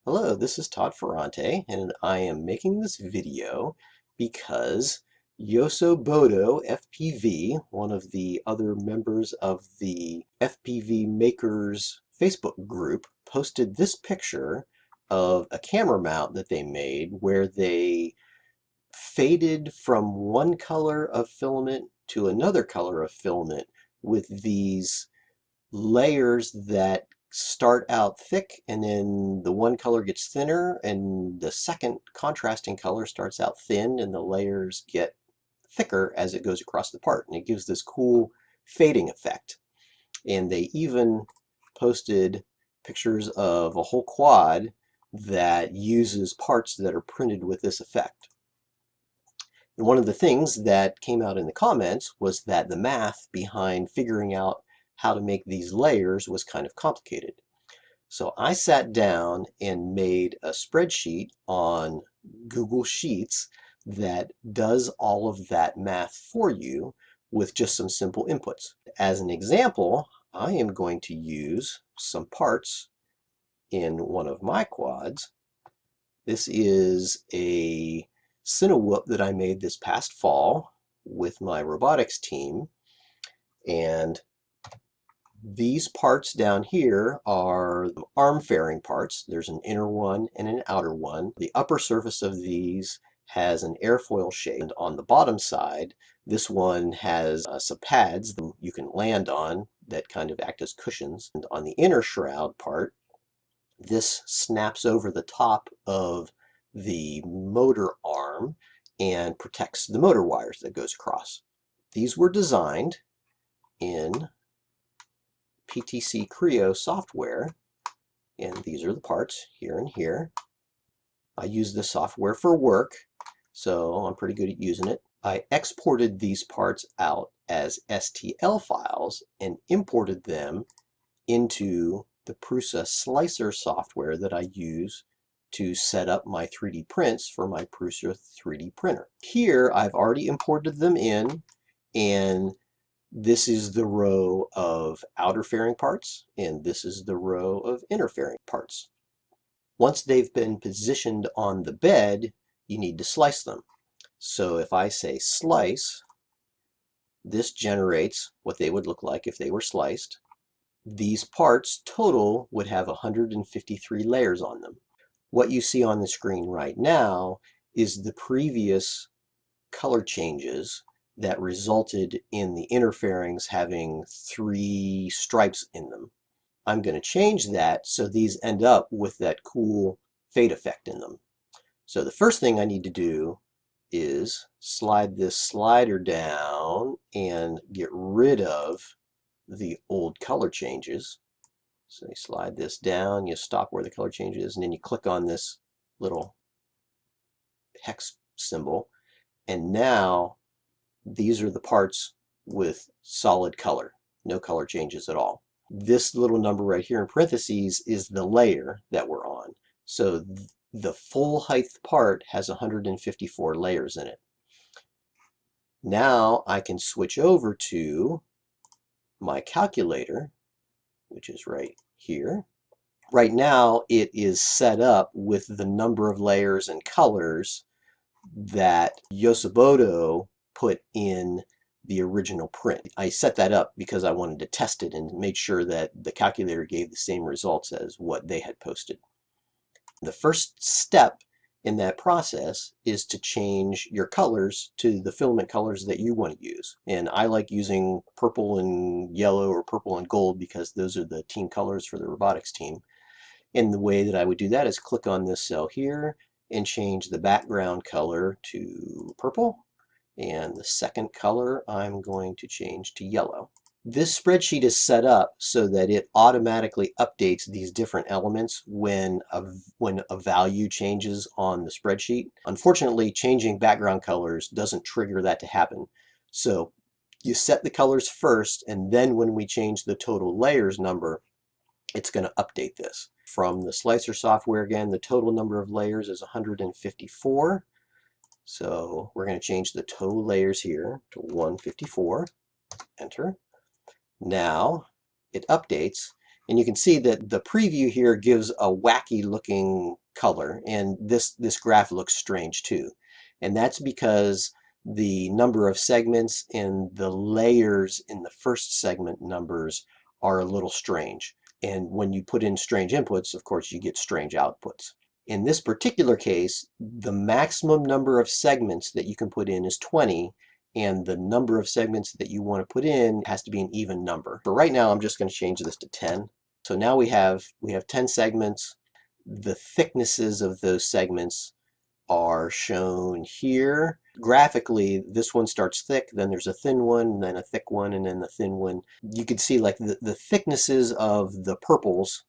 Hello, this is Todd Ferrante, and I am making this video because Yosobodo FPV, one of the other members of the FPV Makers Facebook group, posted this picture of a camera mount that they made where they faded from one color of filament to another color of filament with these layers that start out thick and then the one color gets thinner and the second contrasting color starts out thin and the layers get thicker as it goes across the part, and it gives this cool fading effect. And they even posted pictures of a whole quad that uses parts that are printed with this effect. And one of the things that came out in the comments was that the math behind figuring out how to make these layers was kind of complicated. So I sat down and made a spreadsheet on Google Sheets that does all of that math for you with just some simple inputs. As an example, I am going to use some parts in one of my quads. This is a Cinewhoop that I made this past fall with my robotics team, and these parts down here are arm fairing parts. There's an inner one and an outer one. The upper surface of these has an airfoil shape. And on the bottom side, this one has some pads that you can land on that kind of act as cushions. And on the inner shroud part, this snaps over the top of the motor arm and protects the motor wires that goes across. These were designed in PTC Creo software, and these are the parts here and here. I use this software for work, so I'm pretty good at using it. I exported these parts out as STL files and imported them into the Prusa Slicer software that I use to set up my 3D prints for my Prusa 3D printer. Here I've already imported them in, and this is the row of outer fairing parts, and this is the row of inner fairing parts. Once they've been positioned on the bed, you need to slice them. So if I say slice, this generates what they would look like if they were sliced. These parts total would have 153 layers on them. What you see on the screen right now is the previous color changes that resulted in the inner fairings having 3 stripes in them. I'm going to change that so these end up with that cool fade effect in them. So the first thing I need to do is slide this slider down and get rid of the old color changes. So you slide this down, you stop where the color change is, and then you click on this little hex symbol, and now these are the parts with solid color, no color changes at all. This little number right here in parentheses is the layer that we're on. So the full height part has 154 layers in it. Now I can switch over to my calculator, which is right here. Right now it is set up with the number of layers and colors that Yosobodo put in the original print. I set that up because I wanted to test it and make sure that the calculator gave the same results as what they had posted. The first step in that process is to change your colors to the filament colors that you want to use. And I like using purple and yellow or purple and gold because those are the team colors for the robotics team. And the way that I would do that is click on this cell here and change the background color to purple. And the second color I'm going to change to yellow. This spreadsheet is set up so that it automatically updates these different elements when a value changes on the spreadsheet. Unfortunately, changing background colors doesn't trigger that to happen. So you set the colors first, and then when we change the total layers number, it's going to update this. From the slicer software again, the total number of layers is 154. So we're going to change the total layers here to 154. Enter. Now it updates, And you can see that the preview here gives a wacky looking color, and this graph looks strange too. And that's because the number of segments and the layers in the first segment numbers are a little strange. And when you put in strange inputs, of course, you get strange outputs. In this particular case, the maximum number of segments that you can put in is 20, and the number of segments that you want to put in has to be an even number. For right now, I'm just going to change this to 10. So now we have 10 segments. The thicknesses of those segments are shown here. Graphically, this one starts thick, then there's a thin one, then a thick one, and then the thin one. You can see like the thicknesses of the purples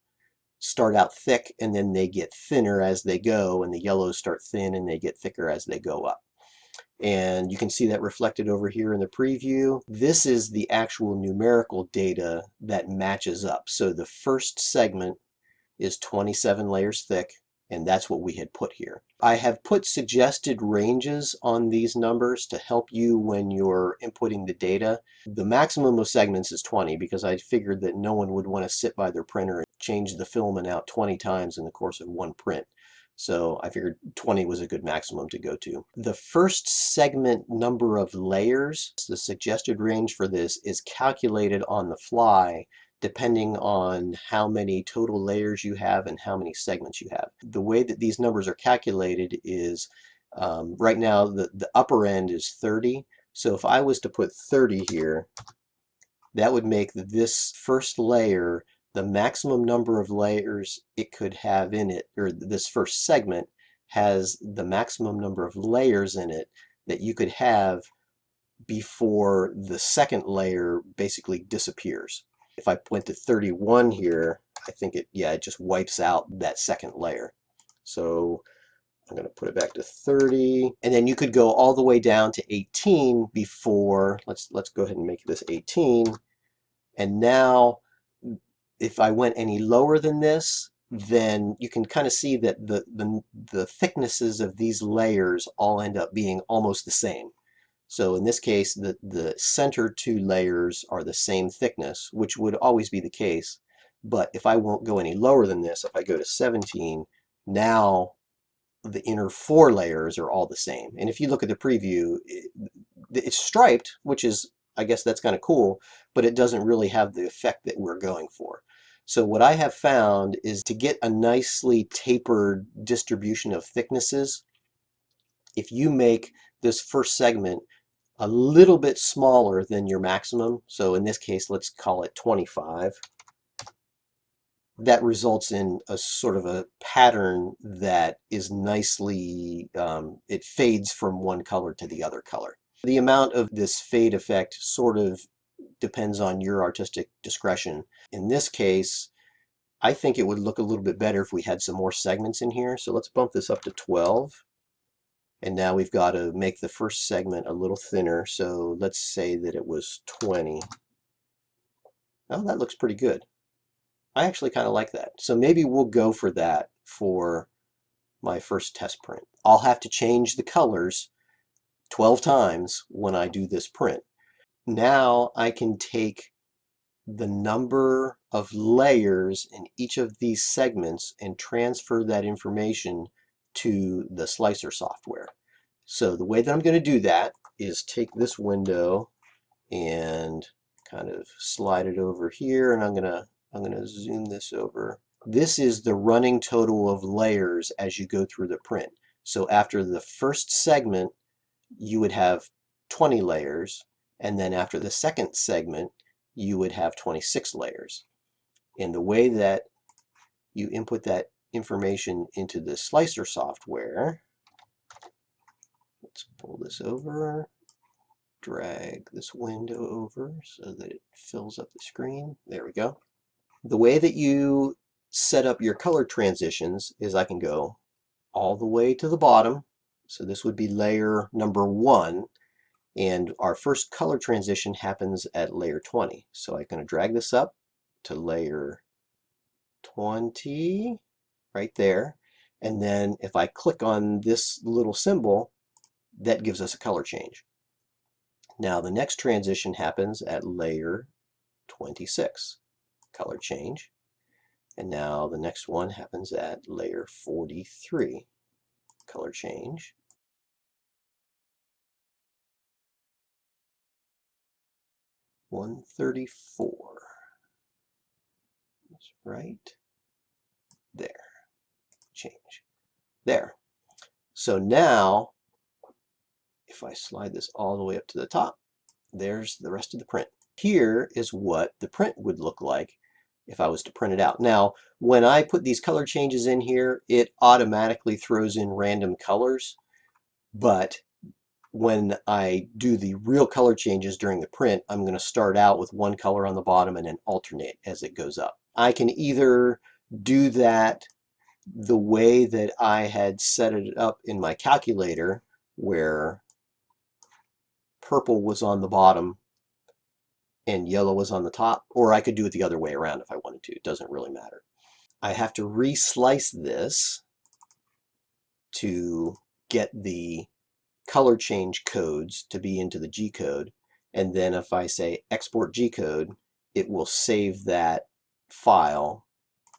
start out thick and then they get thinner as they go, and the yellows start thin and they get thicker as they go up. And you can see that reflected over here in the preview. This is the actual numerical data that matches up. So the first segment is 27 layers thick, and that's what we had put here. I have put suggested ranges on these numbers to help you when you're inputting the data. The maximum of segments is 20 because I figured that no one would want to sit by their printer and change the filament out 20 times in the course of one print. So I figured 20 was a good maximum to go to. The first segment number of layers, the suggested range for this is calculated on the fly depending on how many total layers you have and how many segments you have. The way that these numbers are calculated is right now the upper end is 30. So if I was to put 30 here, that would make this first layer the maximum number of layers it could have in it, or this first segment has the maximum number of layers in it that you could have before the second layer basically disappears. If I went to 31 here, I think it just wipes out that second layer. So I'm going to put it back to 30, and then you could go all the way down to 18 before, let's go ahead and make this 18. And now if I went any lower than this, then you can kind of see that the thicknesses of these layers all end up being almost the same. So in this case, the center two layers are the same thickness, which would always be the case. But if I won't go any lower than this, if I go to 17, now the inner four layers are all the same. And if you look at the preview, it's striped, which is, I guess that's kind of cool, but it doesn't really have the effect that we're going for. So what I have found is to get a nicely tapered distribution of thicknesses, if you make this first segment a little bit smaller than your maximum, so in this case let's call it 25, that results in a sort of a pattern that is nicely, it fades from one color to the other color. The amount of this fade effect sort of depends on your artistic discretion. In this case, I think it would look a little bit better if we had some more segments in here. So let's bump this up to 12. And now we've got to make the first segment a little thinner. So let's say that it was 20. Oh, that looks pretty good. I actually kind of like that. So maybe we'll go for that for my first test print. I'll have to change the colors 12 times when I do this print. Now I can take the number of layers in each of these segments and transfer that information to the slicer software. So the way that I'm going to do that is take this window and kind of slide it over here, and I'm gonna zoom this over. This is the running total of layers as you go through the print. So after the first segment, you would have 20 layers, and then after the second segment, you would have 26 layers. And the way that you input that information into the slicer software, let's pull this over, drag this window over so that it fills up the screen. There we go. The way that you set up your color transitions is I can go all the way to the bottom. So this would be layer number 1, and our first color transition happens at layer 20. So I'm going to drag this up to layer 20 right there. And then if I click on this little symbol, that gives us a color change. Now the next transition happens at layer 26. Color change. And now the next one happens at layer 43. Color change. $134. That's right there. Change. There. So now, if I slide this all the way up to the top, there's the rest of the print. Here is what the print would look like if I was to print it out. Now, when I put these color changes in here, it automatically throws in random colors, but when I do the real color changes during the print, I'm going to start out with one color on the bottom and then alternate as it goes up. I can either do that the way that I had set it up in my calculator, where purple was on the bottom and yellow was on the top, or I could do it the other way around if I wanted to. It doesn't really matter. I have to re-slice this to get the color change codes to be into the G code. And then if I say export G code, it will save that file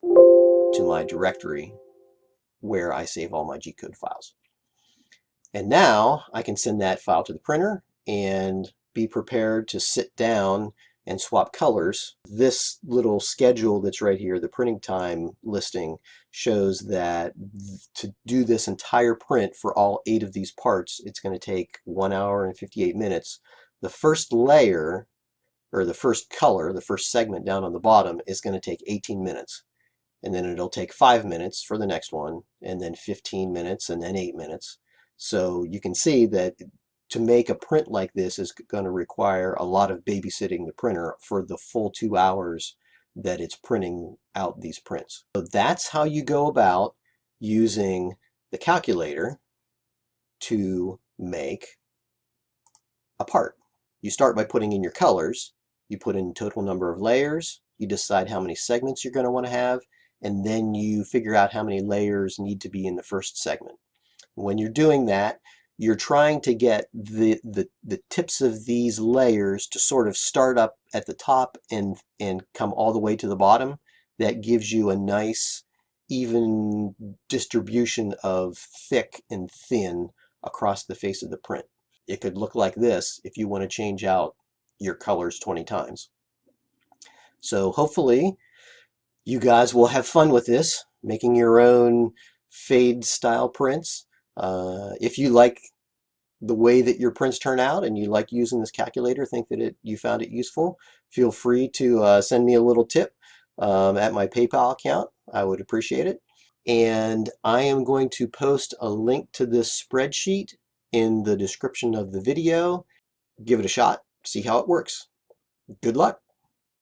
to my directory where I save all my G code files. And now I can send that file to the printer and be prepared to sit down and swap colors. This little schedule that's right here, the printing time listing, shows that to do this entire print for all 8 of these parts, it's going to take 1 hour and 58 minutes. The first layer, or the first color, the first segment down on the bottom, is going to take 18 minutes. And then it'll take 5 minutes for the next one, and then 15 minutes, and then 8 minutes. So you can see that to make a print like this is going to require a lot of babysitting the printer for the full 2 hours that it's printing out these prints. So that's how you go about using the calculator to make a part. You start by putting in your colors, you put in total number of layers, you decide how many segments you're going to want to have, and then you figure out how many layers need to be in the first segment. When you're doing that, you're trying to get the tips of these layers to sort of start up at the top and come all the way to the bottom. That gives you a nice even distribution of thick and thin across the face of the print. It could look like this if you want to change out your colors 20 times. So hopefully you guys will have fun with this, making your own fade style prints. If you like the way that your prints turn out and you like using this calculator, think that you found it useful, feel free to send me a little tip at my PayPal account. I would appreciate it. And I am going to post a link to this spreadsheet in the description of the video. Give it a shot, see how it works. Good luck.